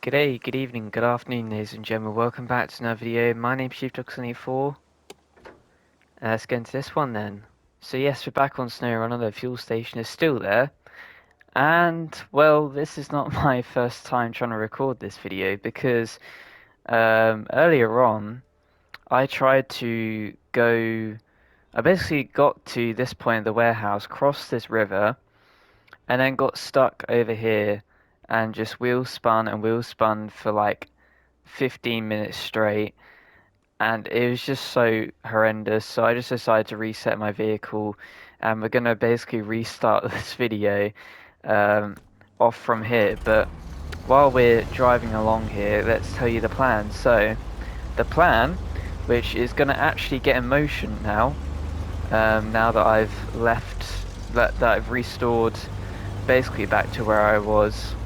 G'day, good evening, good afternoon, ladies and gentlemen. Welcome back to another video. My name's Chief24. Let's get into this one then. So yes, we're back on SnowRunner. The fuel station is still there. And, well, this is not my first time trying to record this video because earlier on, I tried to go... I basically got to this point of the warehouse, crossed this river, and then got stuck over here and just wheel spun for like 15 minutes straight, and it was just so horrendous. So I just decided to reset my vehicle, and we're gonna basically restart this video um, off from here. But while we're driving along here, let's tell you the plan. So the plan, which is gonna actually get in motion now, now that I've that I've restored basically back to where I was.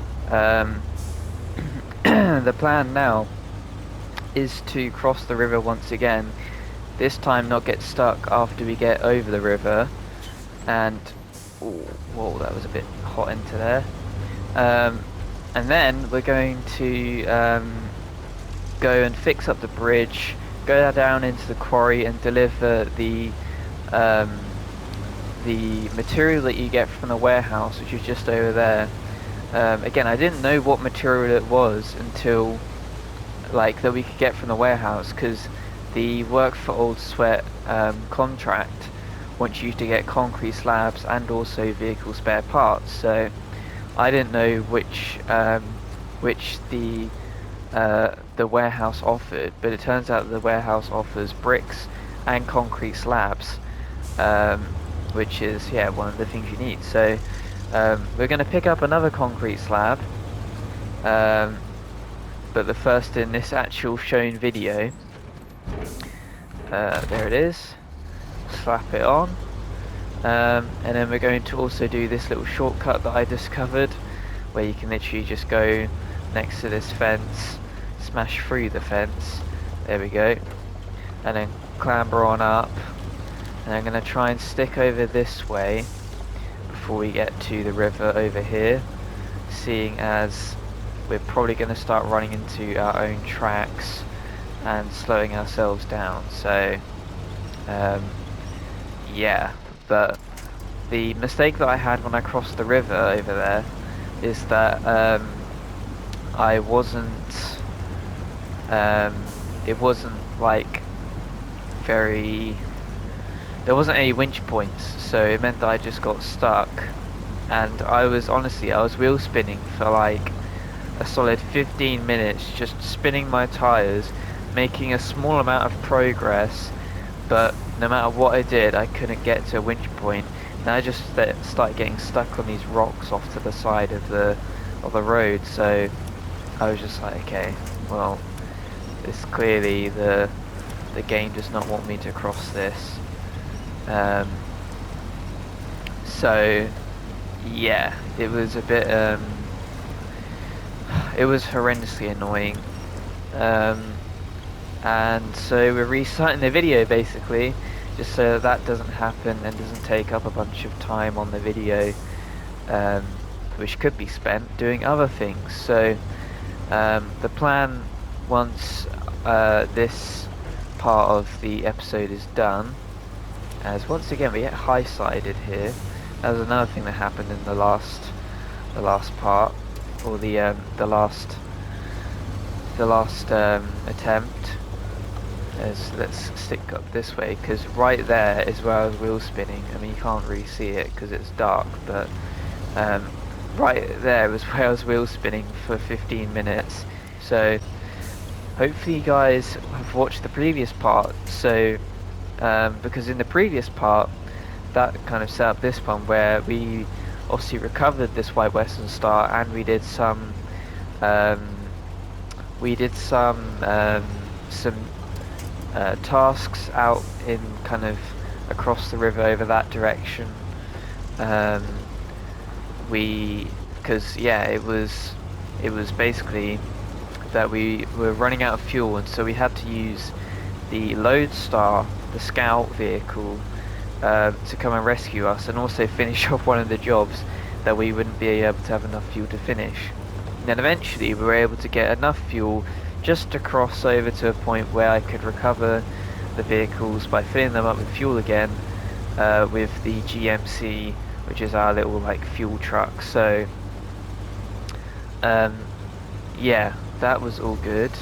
The plan now is to cross the river once again, this time not get stuck after we get over the river, and whoa, that was a bit hot into there, and then we're going to go and fix up the bridge, go down into the quarry and deliver the material that you get from the warehouse, which is just over there. Again, I didn't know what material it was until that we could get from the warehouse, because the work for Old Sweat contract wants you to get concrete slabs and also vehicle spare parts. So I didn't know which the warehouse offered, but it turns out the warehouse offers bricks and concrete slabs, which is one of the things you need. So we're going to pick up another concrete slab, but the first in this actual shown video. There it is. Slap it on, and then we're going to also do this little shortcut that I discovered, where you can literally just go next to this fence, smash through the fence, there we go, and then clamber on up. And I'm going to try and stick over this way before we get to the river over here, seeing as we're probably going to start running into our own tracks and slowing ourselves down. So yeah, but the mistake that I had when I crossed the river over there is that I wasn't it wasn't like very, there wasn't any winch points, so it meant that I just got stuck, and I was wheel spinning for like a solid 15 minutes, just spinning my tires, making a small amount of progress, but no matter what I did, I couldn't get to a winch point, and I just started getting stuck on these rocks off to the side of the road. So I was just like, okay, well, this clearly the game does not want me to cross this. So yeah, it was a bit it was horrendously annoying, and so we're restarting the video basically, just so that doesn't happen and doesn't take up a bunch of time on the video, which could be spent doing other things. So the plan, once this part of the episode is done, as once again we get high-sided here. That was another thing that happened in the last part, or the last attempt. Let's stick up this way, because right there is where I was wheel spinning. I mean, you can't really see it because it's dark, but right there was where I was wheel spinning for 15 minutes. So hopefully you guys have watched the previous part, so because in the previous part that kind of set up this one, where we obviously recovered this White Western Star, and we did some tasks out in kind of across the river over that direction. Because it was basically that we were running out of fuel, and so we had to use the Lodestar, the scout vehicle, to come and rescue us, and also finish off one of the jobs that we wouldn't be able to have enough fuel to finish. And then eventually we were able to get enough fuel just to cross over to a point where I could recover the vehicles by filling them up with fuel again with the GMC, which is our little like fuel truck. So yeah, that was all good.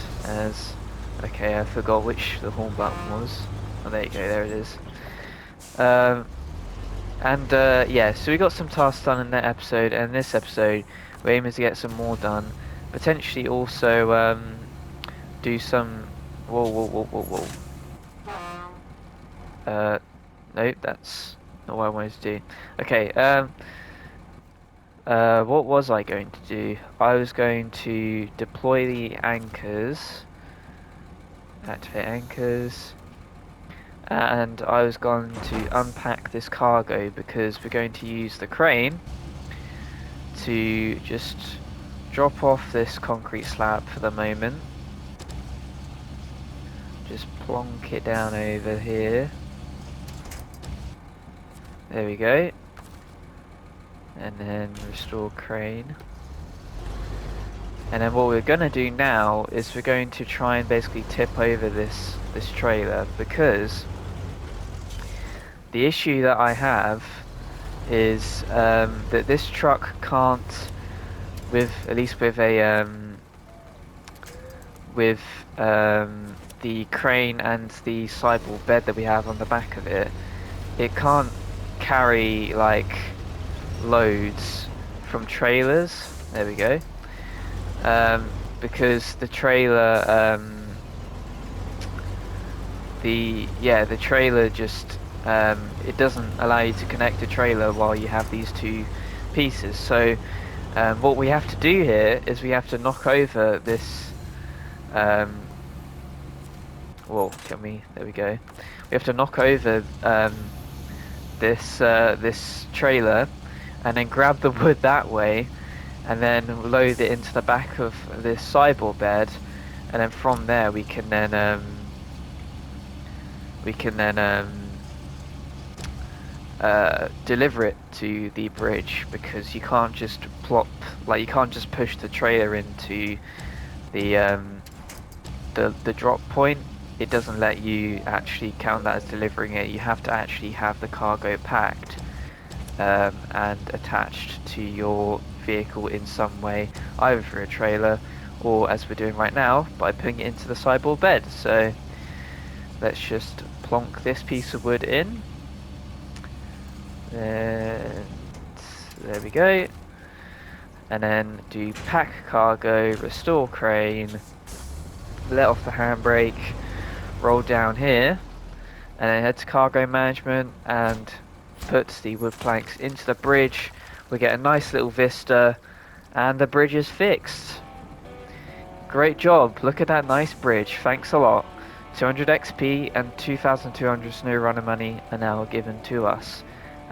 Okay, I forgot which the horn button was. Oh, there you go, there it is. Yeah, so we got some tasks done in that episode, and this episode we're aiming to get some more done. Potentially also do some. Whoa, whoa, whoa, whoa, whoa. No, that's not what I wanted to do. Okay, what was I going to do? I was going to deploy the anchors, activate anchors, and I was going to unpack this cargo because we're going to use the crane to just drop off this concrete slab for the moment. Just plonk it down over here. There we go. And then restore crane. And then what we're going to do now is we're going to try and basically tip over this trailer, because the issue that I have is that this truck can't, at least with a the crane and the sidewall bed that we have on the back of it, it can't carry like loads from trailers. There we go. Because the trailer, the trailer just it doesn't allow you to connect a trailer while you have these two pieces. So what we have to do here is we have to knock over this. Well, can we? There we go. We have to knock over this trailer, and then grab the wood that way, and then load it into the back of this sideboard bed, and then from there we can then deliver it to the bridge, because you can't just you can't just push the trailer into the drop point. It doesn't let you actually count that as delivering it. You have to actually have the cargo packed and attached to your vehicle in some way, either through a trailer or, as we're doing right now, by putting it into the sideboard bed. So let's just plonk this piece of wood in, and there we go. And then do pack cargo, restore crane, let off the handbrake, roll down here, and then head to cargo management and put the wood planks into the bridge. We get a nice little vista, and the bridge is fixed. Great job, look at that nice bridge, thanks a lot. 200 XP and 2,200 SnowRunner money are now given to us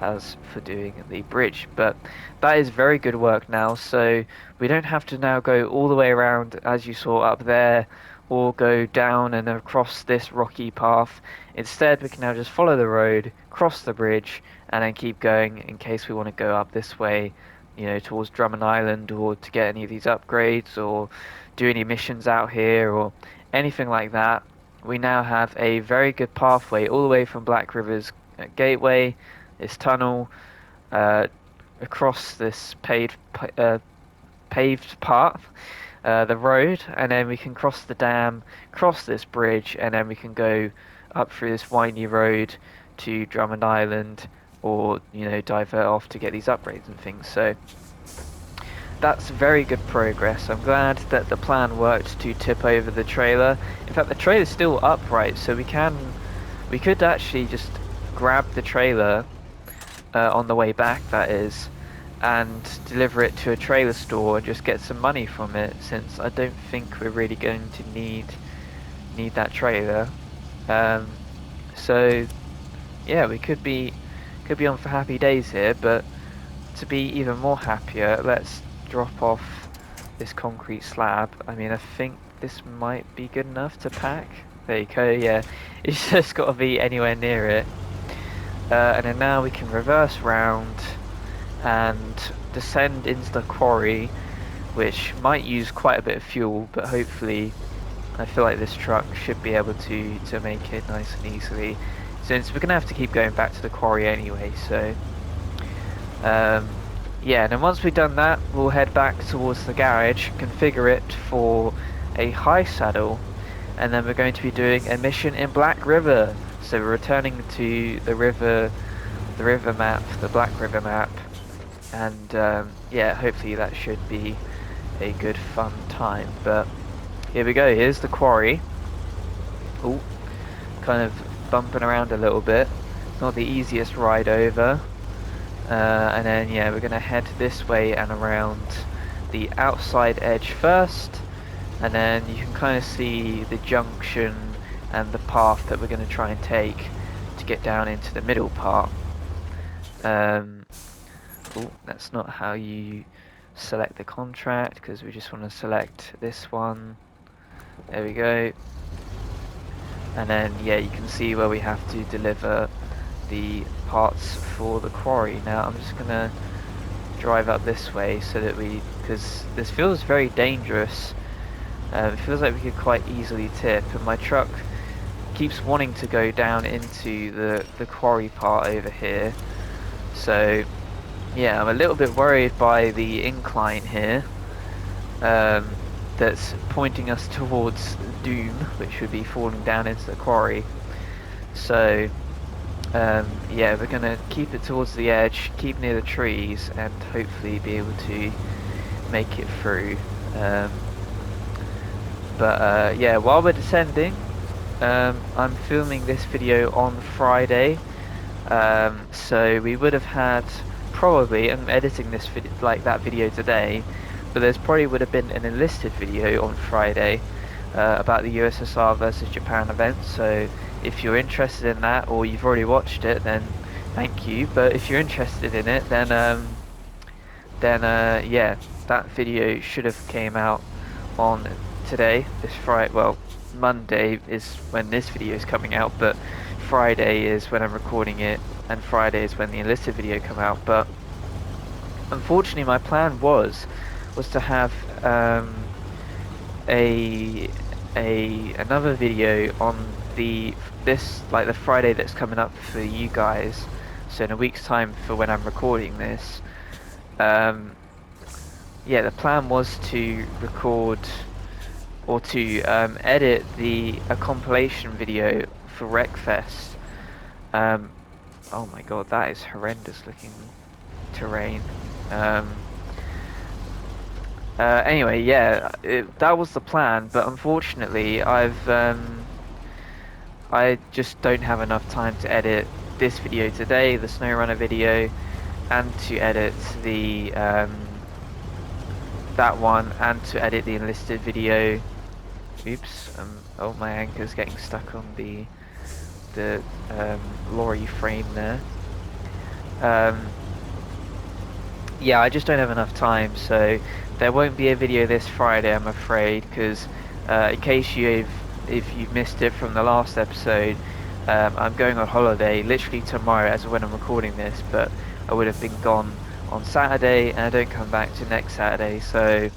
as for doing the bridge. But that is very good work now, so we don't have to now go all the way around as you saw up there, or go down and across this rocky path. Instead, we can now just follow the road, cross the bridge, and then keep going in case we want to go up this way, you know, towards Drummond Island, or to get any of these upgrades, or do any missions out here, or anything like that. We now have a very good pathway all the way from Black River's gateway, this tunnel, across this paved part, the road, and then we can cross the dam, cross this bridge, and then we can go up through this windy road to Drummond Island, or, you know, divert off to get these upgrades and things. So that's very good progress. I'm glad that the plan worked to tip over the trailer. In fact, the trailer's still upright, so we could actually just grab the trailer on the way back, that is, and deliver it to a trailer store and just get some money from it, since I don't think we're really going to need that trailer. So yeah, we could be on for happy days here. But to be even more happier, let's drop off this concrete slab. I mean, I think this might be good enough to pack. There you go, yeah, it's just got to be anywhere near it. And then now we can reverse round and descend into the quarry, which might use quite a bit of fuel, but hopefully I feel like this truck should be able to make it nice and easily, since we're going to have to keep going back to the quarry anyway. So yeah, and then once we've done that, we'll head back towards the garage, configure it for a high saddle, and then we're going to be doing a mission in Black River. So we're returning to the river map, the Black River map, and yeah, hopefully that should be a good fun time. But here we go, here's the quarry. Oh, kind of bumping around a little bit, not the easiest ride over. And then yeah, we're going to head this way and around the outside edge first, and then you can kind of see the junction and the path that we're going to try and take to get down into the middle part. Oh, that's not how you select the contract, because we just want to select this one. There we go. And then yeah, you can see where we have to deliver the parts for the quarry. Now I'm just gonna drive up this way so that because this feels very dangerous. It feels like we could quite easily tip, and my truck keeps wanting to go down into the quarry part over here. So yeah, I'm a little bit worried by the incline here, that's pointing us towards doom, which would be falling down into the quarry. So yeah, we're going to keep it towards the edge, keep near the trees, and hopefully be able to make it through. But yeah, while we're descending, I'm filming this video on Friday, so we would have had probably, I'm editing this that video today, but there's probably would have been an enlisted video on Friday about the USSR versus Japan event. So if you're interested in that, or you've already watched it, then thank you. But if you're interested in it, then yeah, that video should have came out on today, this Friday. Well, Monday is when this video is coming out, but Friday is when I'm recording it, and Friday is when the enlisted video come out. But unfortunately, my plan was to have another video on the Friday that's coming up for you guys. So in a week's time for when I'm recording this. Yeah, the plan was to record or to edit a compilation video for Wreckfest. Oh my god, that is horrendous looking terrain. Anyway, yeah, that was the plan, but unfortunately I just don't have enough time to edit this video today, the SnowRunner video, and to edit the that one, and to edit the enlisted video. Oops, oh, my anchor's getting stuck on the lorry frame there. Yeah, I just don't have enough time, so there won't be a video this Friday, I'm afraid, because in case if you've missed it from the last episode, I'm going on holiday literally tomorrow as of when I'm recording this, but I would have been gone on Saturday, and I don't come back to next Saturday. So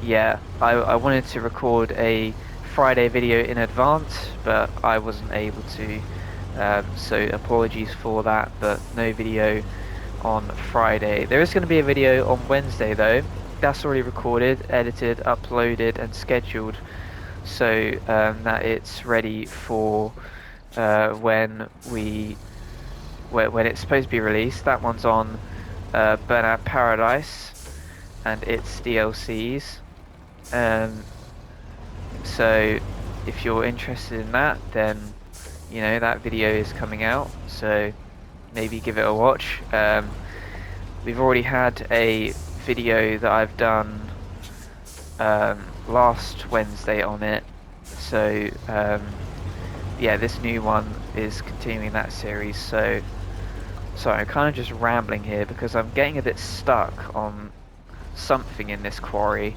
yeah, I wanted to record a Friday video in advance, but I wasn't able to, so apologies for that, but no video on Friday. There is going to be a video on Wednesday though. That's already recorded, edited, uploaded and scheduled, so that it's ready for when it's supposed to be released. That one's on Burnout Paradise and its DLCs. So if you're interested in that, then you know that video is coming out, so maybe give it a watch. We've already had a video that I've done last Wednesday on it, so yeah, this new one is continuing that series. So sorry, I'm kind of just rambling here because I'm getting a bit stuck on something in this quarry.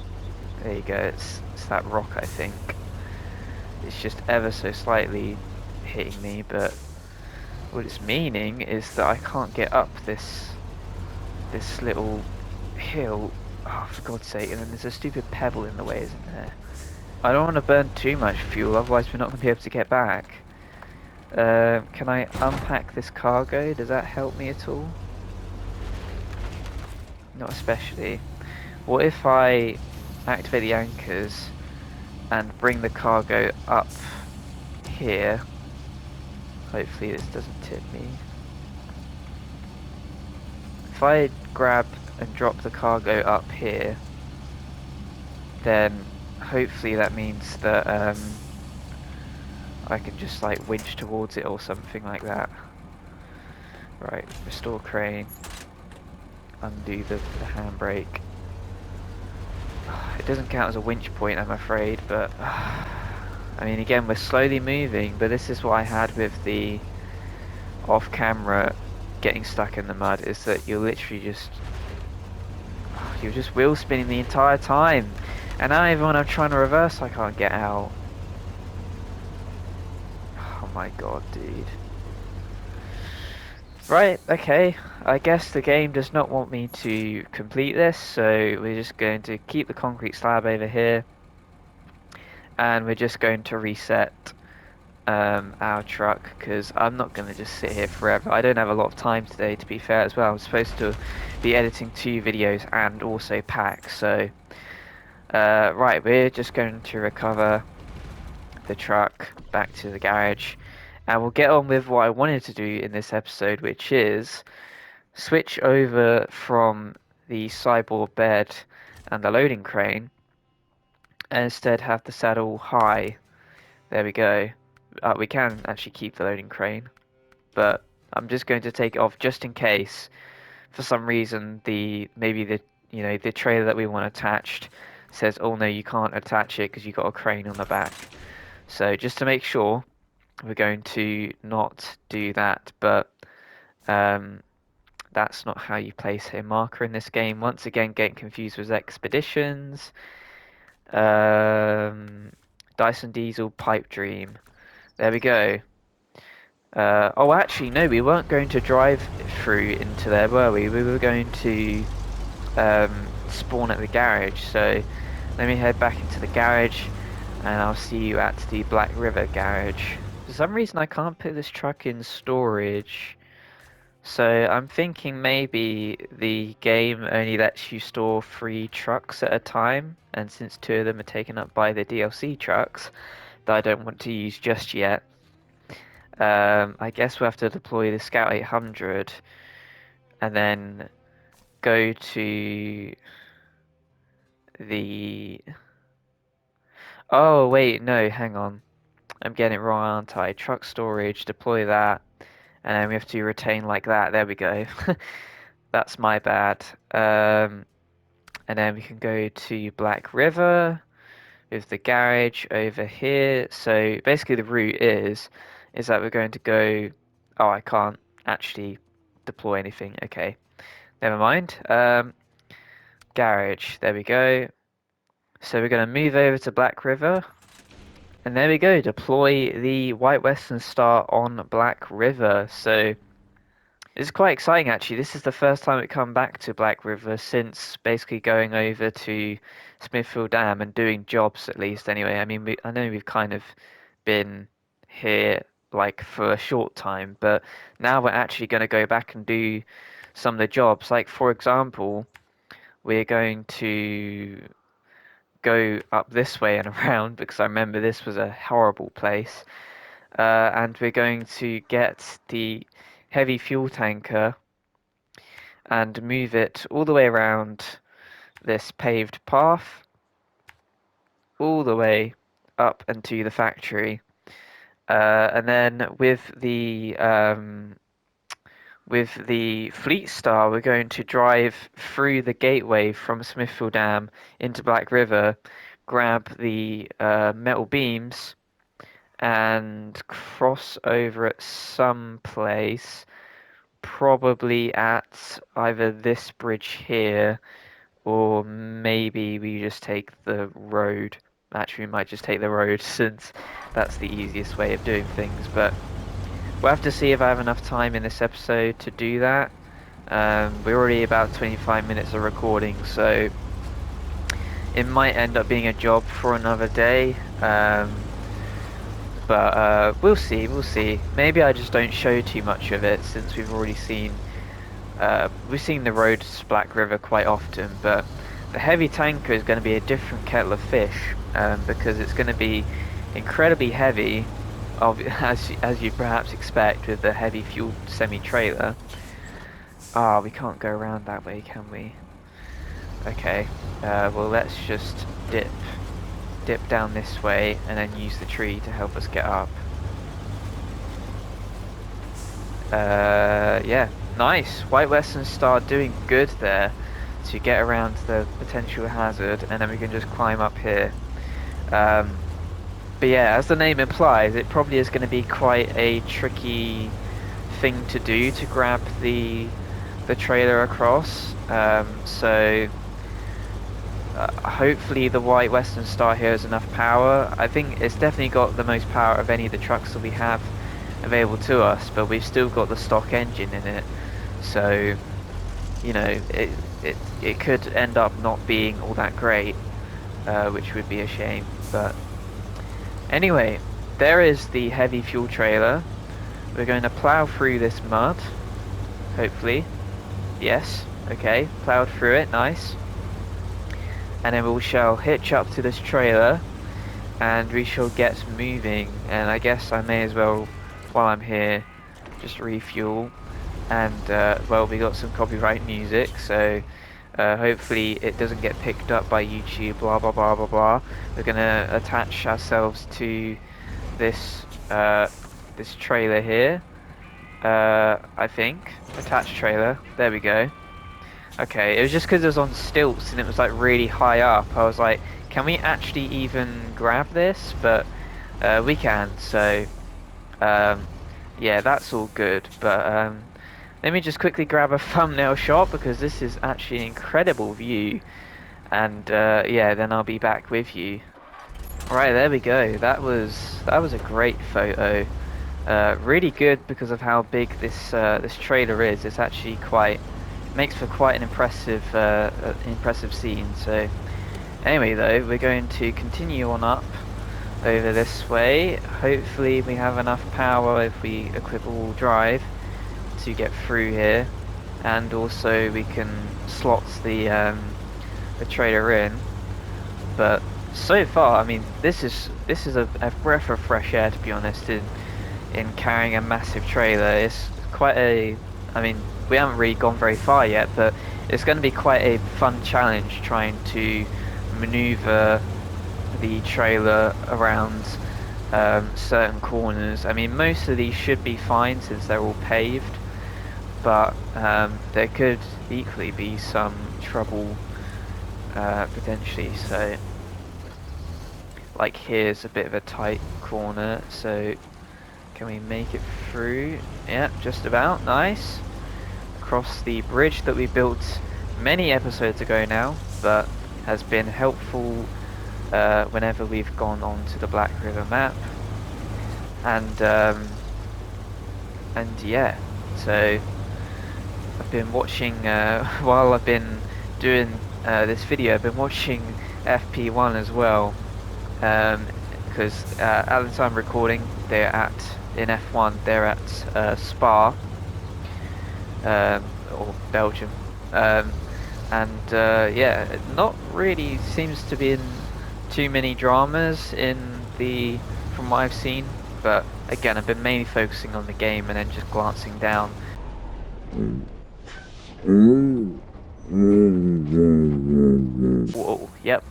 There you go, it's that rock, I think. It's just ever so slightly hitting me, but what it's meaning is that I can't get up this little hill. Oh, for God's sake, and then there's a stupid pebble in the way, isn't there? I don't want to burn too much fuel, otherwise we're not going to be able to get back. Can I unpack this cargo? Does that help me at all? Not especially. What if I activate the anchors and bring the cargo up here? Hopefully this doesn't tip me. If I grab and drop the cargo up here, then hopefully that means that I can just like winch towards it or something like that. Right, restore crane, undo the handbrake. It doesn't count as a winch point, I'm afraid, but I mean, again, we're slowly moving, but this is what I had with the off-camera getting stuck in the mud, is that you're literally just wheel spinning the entire time, and now even when I'm trying to reverse, I can't get out. Oh my god, dude. Right, okay, I guess the game does not want me to complete this, so we're just going to keep the concrete slab over here, and we're just going to reset our truck, because I'm not going to just sit here forever. I don't have a lot of time today, to be fair, as well. I'm supposed to be editing 2 videos and also pack, so right, we're just going to recover the truck back to the garage, and we'll get on with what I wanted to do in this episode, which is switch over from the sideboard bed and the loading crane, and instead have the saddle high. There we go. We can actually keep the loading crane, but I'm just going to take it off just in case for some reason maybe the trailer that we want attached says, oh no, you can't attach it because you've got a crane on the back. So just to make sure, we're going to not do that, but that's not how you place a marker in this game. Once again, getting confused with expeditions. Dyson Diesel Pipe Dream. There we go. Oh, actually, no, we weren't going to drive through into there, were we? We were going to spawn at the garage. So let me head back into the garage, and I'll see you at the Black River garage. For some reason, I can't put this truck in storage. So I'm thinking maybe the game only lets you store 3 trucks at a time, and since 2 of them are taken up by the DLC trucks that I don't want to use just yet, I guess we'll have to deploy the Scout 800 and then go to the... Oh wait, no, hang on. I'm getting it wrong, aren't I? Truck storage, deploy that, and then we have to retain like that. There we go. That's my bad. And then we can go to Black River with the garage over here. So basically the route is that we're going to go... Oh, I can't actually deploy anything. Okay, never mind. Garage, there we go. So we're going to move over to Black River. And there we go, deploy the White Western Star on Black River. So it's quite exciting, actually. This is the first time we come back to Black River since basically going over to Smithfield Dam and doing jobs, at least. Anyway, I mean, I know we've kind of been here like for a short time, but now we're actually going to go back and do some of the jobs. Like, for example, we're going to go up this way and around because I remember this was a horrible place. And we're going to get the heavy fuel tanker and move it all the way around this paved path, all the way up into the factory. And then with the Fleet Star, we're going to drive through the gateway from Smithfield Dam into Black River, grab the metal beams, and cross over at some place, probably at either this bridge here, or maybe we just take the road. Actually, we might just take the road since that's the easiest way of doing things, but we'll have to see if I have enough time in this episode to do that. We're already about 25 minutes of recording, so it might end up being a job for another day. But we'll see, we'll see. Maybe I just don't show too much of it since we've seen the road to Black River quite often. But the heavy tanker is going to be a different kettle of fish because it's going to be incredibly heavy, as you perhaps expect with the heavy fuel semi-trailer. Ah, we can't go around that way, can we? Okay, well let's just dip down this way and then use the tree to help us get up. Yeah, nice. White Western Star doing good there to get around the potential hazard, and then we can just climb up here. But yeah, as the name implies, it probably is going to be quite a tricky thing to do to grab the trailer across. So hopefully the White Western Star here has enough power. I think it's definitely got the most power of any of the trucks that we have available to us, but we've still got the stock engine in it, so you know it could end up not being all that great, which would be a shame. But anyway, there is the heavy fuel trailer. We're going to plow through this mud, hopefully. Yes, okay, plowed through it, nice. And then we shall hitch up to this trailer and we shall get moving. And I guess I may as well, while I'm here, just refuel. And well, we got some copyright music, so hopefully it doesn't get picked up by YouTube, blah blah blah blah blah. We're gonna attach ourselves to this this trailer here. I think attached trailer, there we go. Okay, it was just because it was on stilts and it was like really high up. I was like, can we actually even grab this? But we can, so yeah, that's all good. But let me just quickly grab a thumbnail shot because this is actually an incredible view. And yeah, then I'll be back with you. Right, there we go. That was a great photo. Really good because of how big this trailer is. It's actually makes for quite an impressive scene. So anyway, though, we're going to continue on up over this way. Hopefully we have enough power if we equip all drive to get through here, and also we can slot the trailer in. But so far, I mean, this is a breath of fresh air, to be honest, in carrying a massive trailer. It's quite a, I mean, we haven't really gone very far yet, but it's going to be quite a fun challenge trying to maneuver the trailer around certain corners. I mean, most of these should be fine since they're all paved, but there could equally be some trouble potentially. So like here's a bit of a tight corner, so can we make it through? Yeah, just about. Nice. Across the bridge that we built many episodes ago now, but has been helpful whenever we've gone on to the Black River map. And yeah, so I've been watching while I've been doing this video, I've been watching FP1 as well, because at the time recording in F1 they're at Spa, or Belgium, and yeah, not really seems to be in too many dramas from what I've seen, but again, I've been mainly focusing on the game and then just glancing down. Whoa, yep.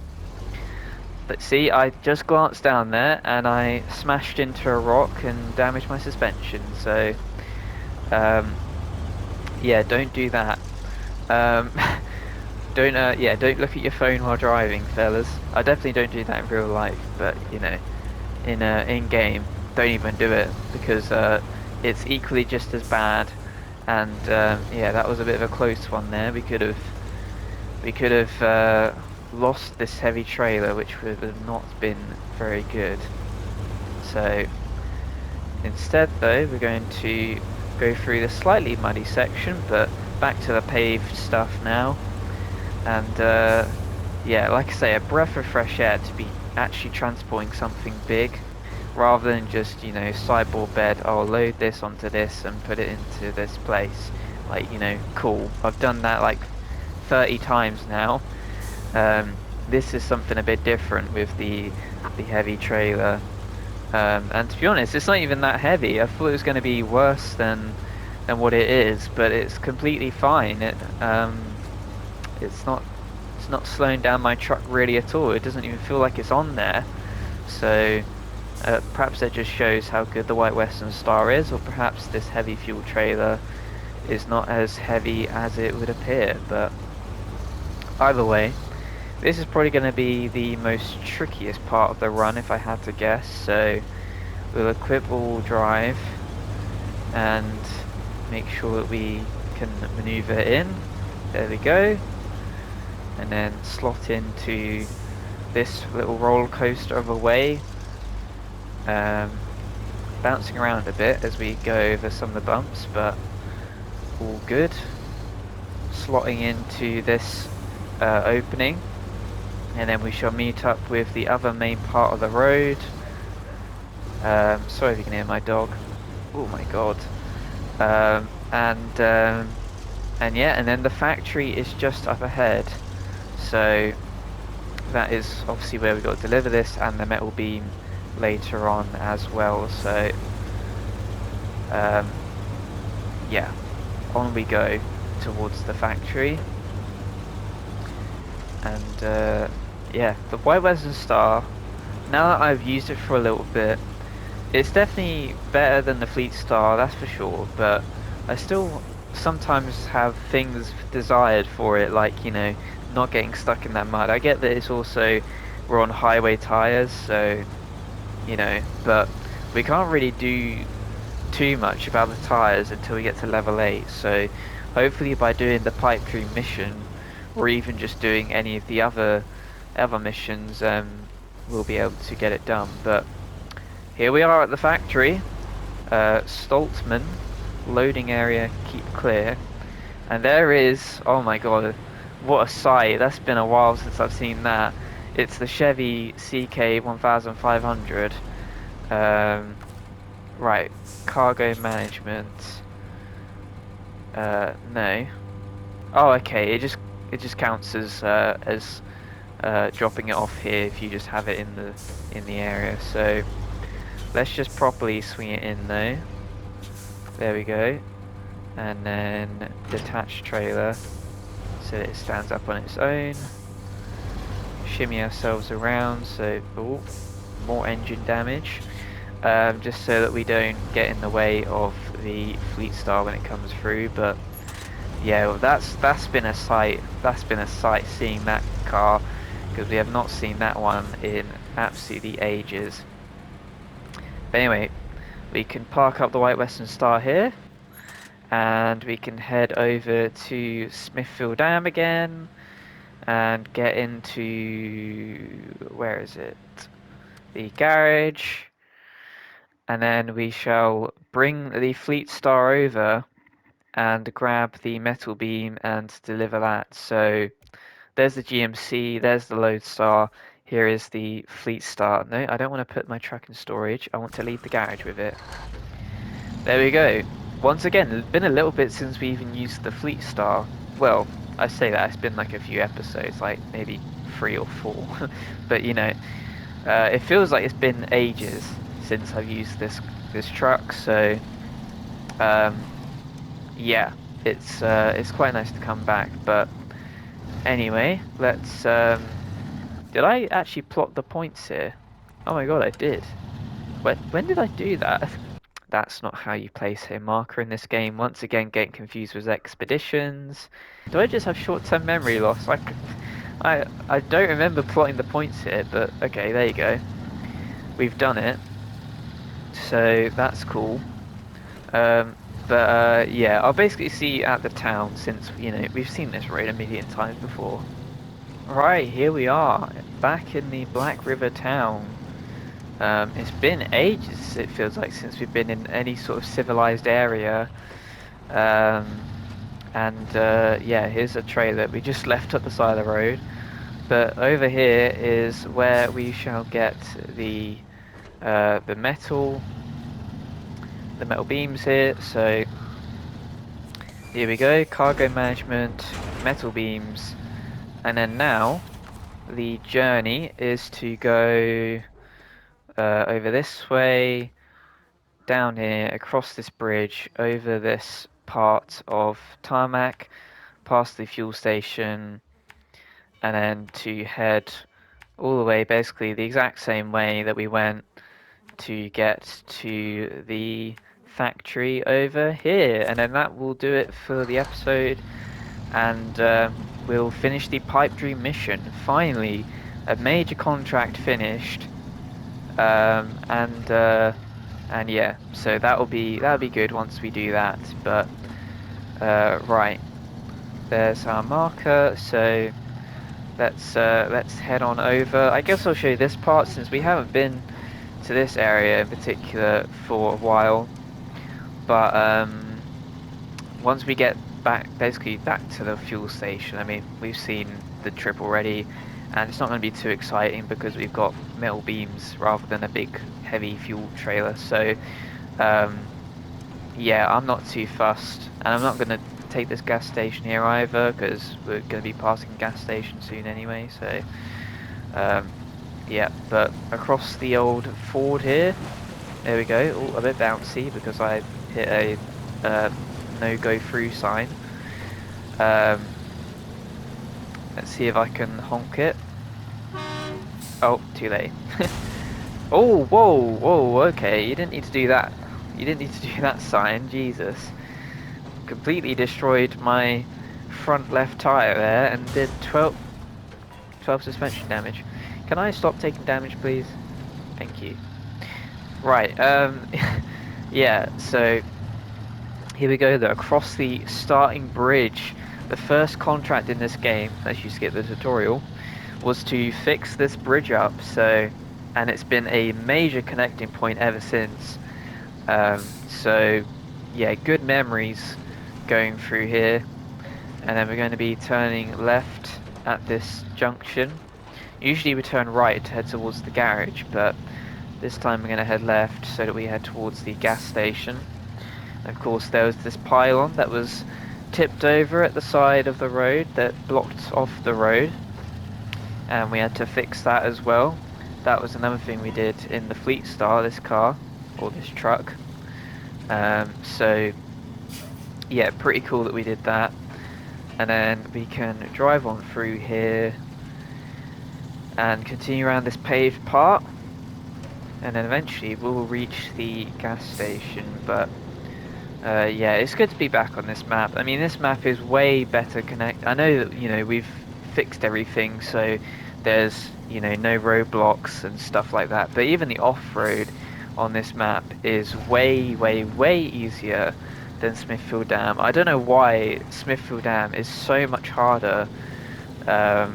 But see, I just glanced down there and I smashed into a rock and damaged my suspension, so yeah, don't do that. Don't look at your phone while driving, fellas. I definitely don't do that in real life, but you know, in game, don't even do it, because it's equally just as bad. And yeah, that was a bit of a close one there. We could have lost this heavy trailer, which would have not been very good. So instead, though, we're going to go through the slightly muddy section, but back to the paved stuff now. And yeah, like I say, a breath of fresh air to be actually transporting something big, rather than just, you know, sideboard bed, I'll load this onto this and put it into this place. Like, you know, cool. I've done that like 30 times now. This is something a bit different with the heavy trailer. And to be honest, it's not even that heavy. I thought it was going to be worse than what it is, but it's completely fine. It's not slowing down my truck really at all. It doesn't even feel like it's on there. So perhaps that just shows how good the White Western Star is, or perhaps this heavy fuel trailer is not as heavy as it would appear. But either way, this is probably going to be the most trickiest part of the run if I had to guess. So we'll equip all drive and make sure that we can maneuver in. There we go. And then slot into this little roller coaster of a way. Bouncing around a bit as we go over some of the bumps, but all good. Slotting into this opening, and then we shall meet up with the other main part of the road. Sorry if you can hear my dog. Oh my god. And yeah, and then the factory is just up ahead. So that is obviously where we got to deliver this, and the metal beam later on as well. So yeah, on we go towards the factory. And yeah, the White Western Star, now that I've used it for a little bit, it's definitely better than the Fleet Star, that's for sure, but I still sometimes have things desired for it, like, you know, not getting stuck in that mud. I get that it's also, we're on highway tyres, so, you know, but we can't really do too much about the tyres until we get to level 8, so hopefully by doing the pipe dream mission, or even just doing any of the other missions, we'll be able to get it done. But here we are at the factory. Stoltzman, loading area, keep clear. And there is, oh my god, what a sight. That's been a while since I've seen that. It's the Chevy CK 1500. Right, cargo management. No. Oh, okay, it just counts as dropping it off here if you just have it in the area. So let's just properly swing it in though. There we go. And then detach trailer so that it stands up on its own. Shimmy ourselves around, so oh, more engine damage. Just so that we don't get in the way of the Fleet Star when it comes through. But yeah, well, that's been a sight. That's been a sight seeing that car, because we have not seen that one in absolutely ages. But anyway, we can park up the White Western Star here, and we can head over to Smithfield Dam again, and get into, where is it? The garage, and then we shall bring the Fleet Star over and grab the metal beam and deliver that. So there's the GMC, there's the Lodestar, here is the Fleet Star. No, I don't want to put my truck in storage, I want to leave the garage with it. There we go. Once again, it's been a little bit since we even used the Fleet Star. Well, I say that, it's been like a few episodes, like maybe 3 or 4. But you know, it feels like it's been ages since I've used this truck, so yeah, it's quite nice to come back. But anyway, let's did I actually plot the points here? Oh my god, I did. When did I do that? That's not how you place a marker in this game. Once again, getting confused with expeditions. Do I just have short-term memory loss? I don't remember plotting the points here, but okay, there you go. We've done it. So that's cool. But yeah, I'll basically see you at the town, since, you know, we've seen this road a million times before. Right, here we are, back in the Black River town. It's been ages, it feels like, since we've been in any sort of civilized area. And yeah, here's a trailer we just left at the side of the road. But over here is where we shall get the metal beams here. So here we go, cargo management, metal beams, and then now the journey is to go over this way, down here, across this bridge, over this part of tarmac, past the fuel station, and then to head all the way, basically the exact same way that we went to get to the factory over here. And then that will do it for the episode, and we'll finish the pipe dream mission. Finally, a major contract finished, and yeah, so that'll be good once we do that. But right, there's our marker, so let's head on over. I guess I'll show you this part since we haven't been to this area in particular for a while. But once we get basically back to the fuel station, I mean, we've seen the trip already, and it's not going to be too exciting because we've got metal beams rather than a big heavy fuel trailer. So yeah, I'm not too fussed, and I'm not going to take this gas station here either because we're going to be passing gas station soon anyway. So yeah, but across the old Ford here, there we go. Oh, a bit bouncy because I hit a no go through sign. Let's see if I can honk it. Oh, too late. Oh, whoa, okay, you didn't need to do that. You didn't need to do that sign, Jesus. Completely destroyed my front left tyre there and did 12 suspension damage. Can I stop taking damage, please? Thank you. Right, yeah, so here we go though, across the starting bridge. The first contract in this game, as you skip the tutorial, was to fix this bridge up, so, and it's been a major connecting point ever since. So yeah, good memories going through here. And then we're going to be turning left at this junction. Usually we turn right to head towards the garage, but this time we're going to head left so that we head towards the gas station. And of course there was this pylon that was tipped over at the side of the road that blocked off the road, and we had to fix that as well. That was another thing we did in the Fleet Star, this car, or this truck. So yeah, pretty cool that we did that. And then we can drive on through here and continue around this paved part, and then eventually we'll reach the gas station. But yeah, it's good to be back on this map. I mean, this map is way better connect. I know that, you know, we've fixed everything, so there's, you know, no roadblocks and stuff like that, but even the off-road on this map is way easier than Smithfield Dam. I don't know why Smithfield Dam is so much harder, but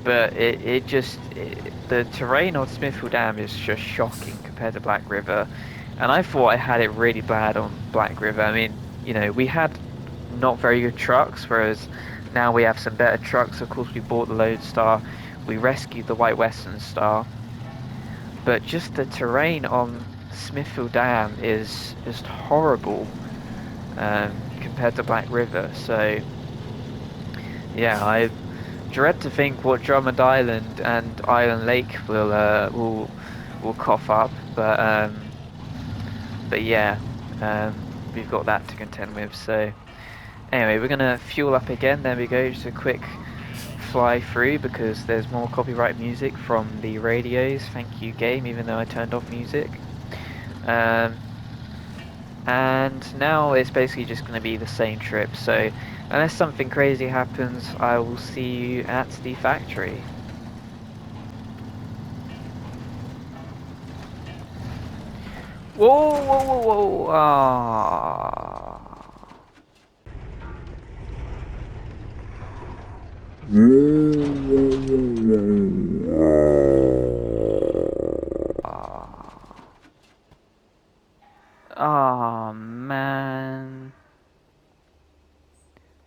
the terrain on Smithfield Dam is just shocking compared to Black River. And I thought I had it really bad on Black River. I mean, you know, we had not very good trucks, whereas now we have some better trucks. Of course, we bought the Lodestar, we rescued the White Western Star, but just the terrain on Smithfield Dam is just horrible compared to Black River. So yeah, I dread to think what Drummond Island and Island Lake will cough up, but yeah, we've got that to contend with. So anyway, we're gonna fuel up again. There we go, just a quick fly through because there's more copyright music from the radios. Thank you, game, even though I turned off music. And now it's basically just going to be the same trip. So unless something crazy happens, I will see you at the factory. Whoa. Ah. Oh man.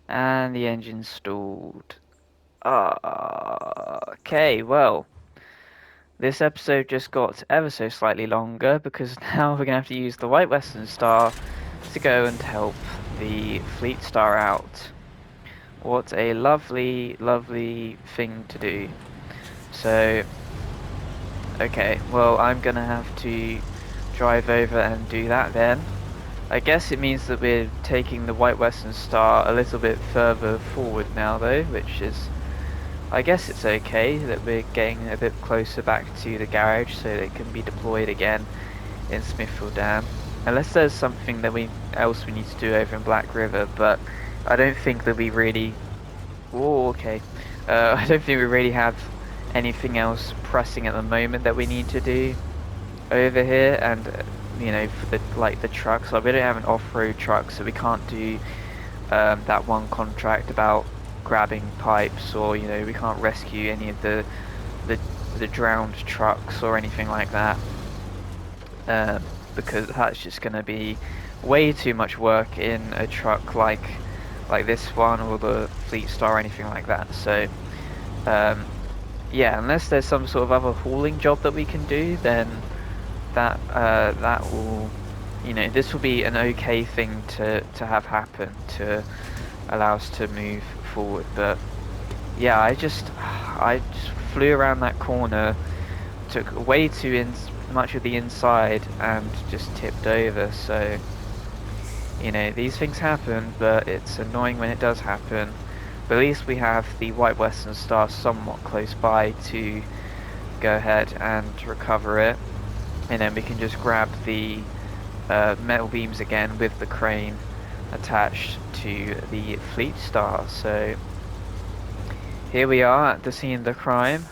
And the engine stalled. Ah. Okay, well, this episode just got ever so slightly longer because now we're gonna have to use the White Western Star to go and help the Fleet Star out. What a lovely, lovely thing to do. So, okay, well, I'm gonna have to drive over and do that then. I guess it means that we're taking the White Western Star a little bit further forward now, though, which is, I guess it's okay that we're getting a bit closer back to the garage so that it can be deployed again in Smithfield Dam. Unless there's something that else we need to do over in Black River, but I don't think that we really... Oh, okay. I don't think we really have anything else pressing at the moment that we need to do over here, and you know, for the trucks, like we don't have an off-road truck, so we can't do that one contract about grabbing pipes, or you know, we can't rescue any of the drowned trucks or anything like that, because that's just going to be way too much work in a truck like this one or the Fleet Star or anything like that. So yeah, unless there's some sort of other hauling job that we can do, then that will, you know, this will be an okay thing to have happen to allow us to move forward. But yeah, I just flew around that corner, took way too much of the inside and just tipped over. So you know, these things happen, but it's annoying when it does happen. But at least we have the White Western Star somewhat close by to go ahead and recover it, and then we can just grab the metal beams again with the crane attached to the Fleet Star. So here we are at the scene of the crime,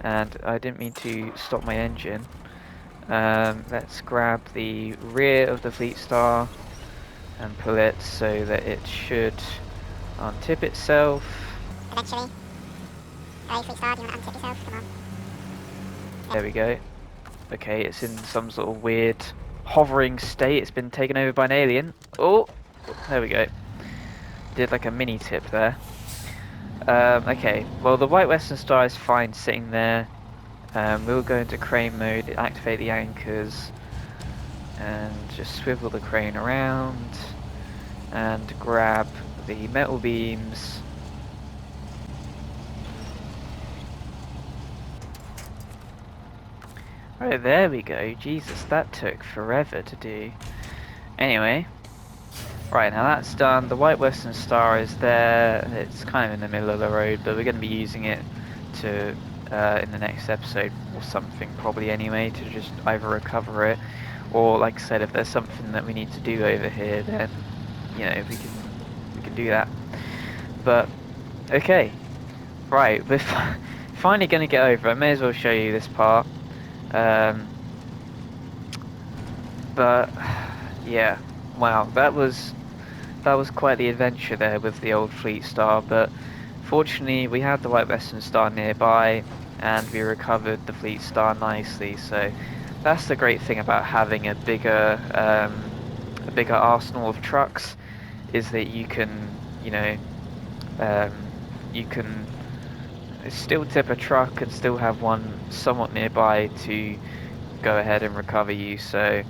and I didn't mean to stop my engine. Let's grab the rear of the Fleet Star and pull it so that it should untip itself. Eventually. Hey, Fleet Star, do you want to untip yourself? Come on. There we go. Okay, it's in some sort of weird hovering state. It's been taken over by an alien. Oh, there we go. Did like a mini tip there. Okay, well the White Western Star is fine sitting there. We'll go into crane mode, activate the anchors, and just swivel the crane around and grab the metal beams. Right, there we go. Jesus, that took forever to do. Anyway, right, now that's done. The White Western Star is there. It's kind of in the middle of the road, but we're going to be using it to in the next episode or something probably anyway, to just either recover it, or like I said, if there's something that we need to do over here, then you know, we can do that. But okay, right, we're finally going to get over. I may as well show you this part. But yeah, wow, that was quite the adventure there with the old Fleet Star. But fortunately, we had the White Western Star nearby, and we recovered the Fleet Star nicely. So that's the great thing about having a bigger arsenal of trucks, is that you can, you know, you can still tip a truck and still have one somewhat nearby to go ahead and recover you. So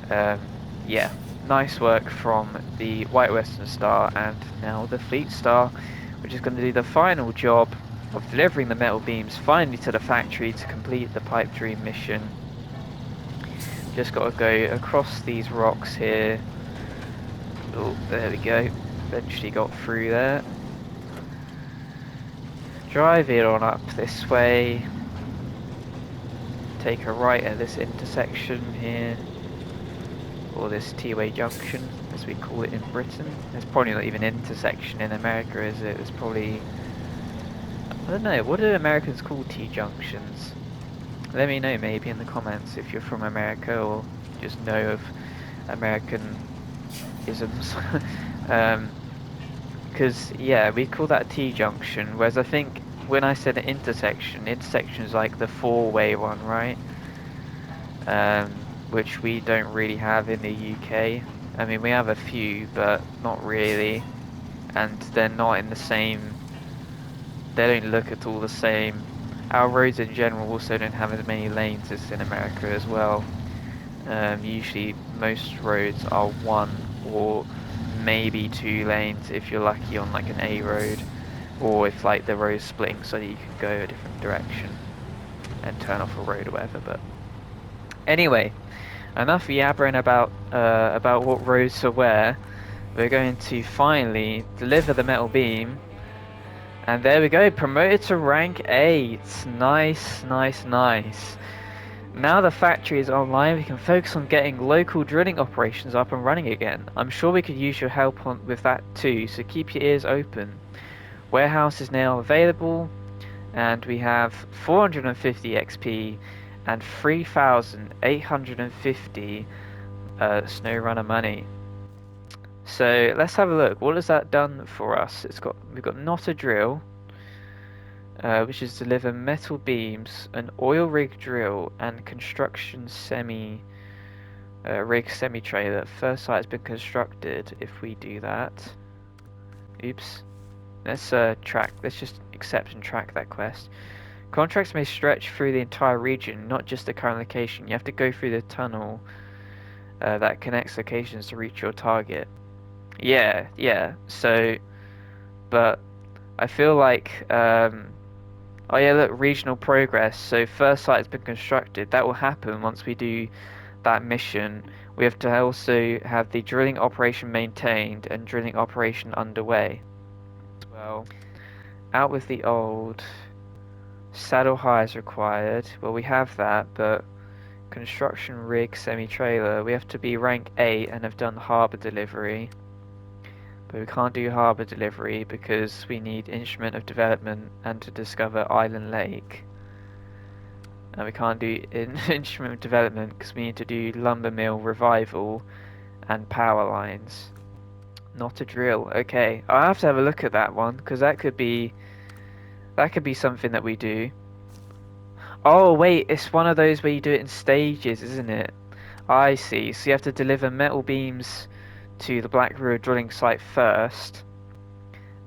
yeah, nice work from the White Western Star, and now the Fleet Star, which is going to do the final job of delivering the metal beams finally to the factory to complete the pipe dream mission. Just got to go across these rocks here. Oh, there we go. Eventually got through there. Drive it on up this way. Take a right at this intersection here, or this T-way junction, as we call it in Britain. It's probably not even an intersection in America, is it? It's probably... I don't know, what do Americans call T-junctions? Let me know maybe in the comments if you're from America or just know of American isms. Because, yeah, we call that a T-junction, whereas I think when I said an intersection is like the four-way one, right? Which we don't really have in the UK. I mean, we have a few, but not really, and they're not in the same they don't look at all the same. Our roads in general also don't have as many lanes as in America as well. Usually most roads are one or maybe two lanes if you're lucky on like an A road, or if like the road's splitting so that you can go a different direction and turn off a road or whatever. But anyway, enough yabbering about what roads to where. We're going to finally deliver the metal beam. And there we go, promoted to rank 8. Nice, nice, nice. Now the factory is online, we can focus on getting local drilling operations up and running again. I'm sure we could use your help with that too, so keep your ears open. Warehouse is now available, and we have 450 XP and 3,850 SnowRunner money. So let's have a look. What has that done for us? We've got not a drill, which is deliver metal beams, an oil rig drill, and construction rig semi trailer. First site has been constructed. If we do that, oops. Let's Let's just accept and track that quest. Contracts may stretch through the entire region, not just the current location. You have to go through the tunnel that connects locations to reach your target. Yeah, yeah. So, but I feel like, oh yeah, look, regional progress. So first site has been constructed. That will happen once we do that mission. We have to also have the drilling operation maintained and drilling operation underway. Well, out with the old. Saddle hire is required. Well, we have that, but construction rig semi-trailer. We have to be rank 8 and have done harbour delivery. But we can't do harbour delivery because we need instrument of development and to discover Island Lake. And we can't do instrument of development because we need to do lumber mill revival and power lines. Not a drill. Okay, I'll have to have a look at that one because that could be something that we do. Oh wait, it's one of those where you do it in stages, isn't it? I see. So you have to deliver metal beams to the Black River drilling site first,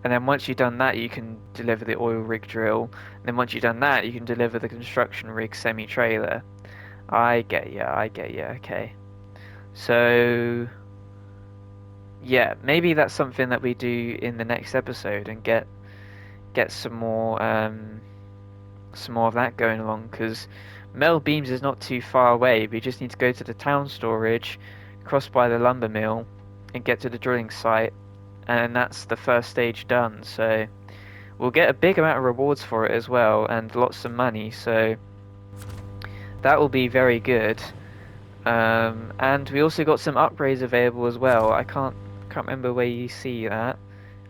and then once you've done that you can deliver the oil rig drill, and then once you've done that you can deliver the construction rig semi-trailer. I get ya, okay. So yeah, maybe that's something that we do in the next episode and get some more of that going along, because metal beams is not too far away. We just need to go to the town storage, cross by the lumber mill, and get to the drilling site, and that's the first stage done. So we'll get a big amount of rewards for it as well, and lots of money, so that will be very good. And we also got some upgrades available as well. I can't remember where you see that.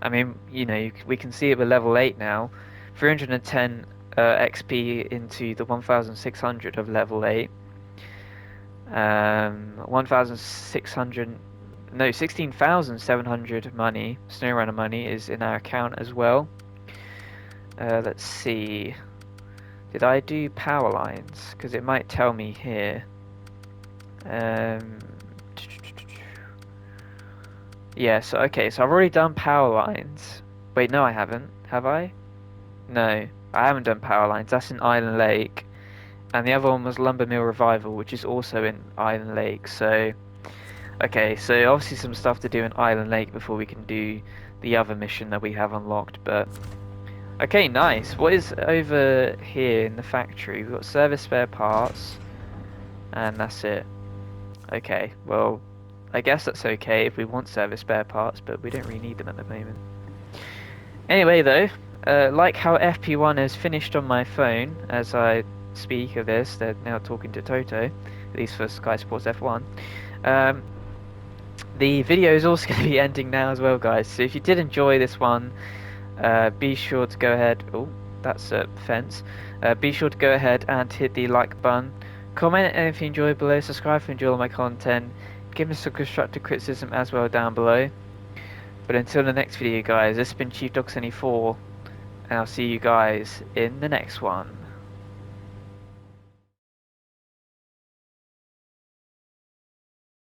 I mean, you know, we can see it with level 8 now. 310 XP into the 1,600 of level 8. 1,600, no, 16,700 money, SnowRunner money, is in our account as well. Let's see. Did I do power lines? Because it might tell me here. Yeah, so okay, so I've already done power lines. Wait, no I haven't. Have I? No, I haven't done power lines. That's in Island Lake. And the other one was Lumber Mill Revival, which is also in Island Lake. So, okay, so obviously some stuff to do in Island Lake before we can do the other mission that we have unlocked. But, okay, nice. What is over here in the factory? We've got service spare parts. And that's it. Okay, well, I guess that's okay if we want service spare parts, but we don't really need them at the moment. Anyway, though, like how FP1 has finished on my phone as I speak of this, they're now talking to Toto, at least for Sky Sports F1. The video is also going to be ending now as well, guys, so if you did enjoy this one, be sure to go ahead. Oh, that's a fence. Be sure to go ahead and hit the like button. Comment if you enjoyed below, subscribe if you enjoy all my content, give me some constructive criticism as well down below. But until the next video, guys, this has been Chief Dog 74, and I'll see you guys in the next one.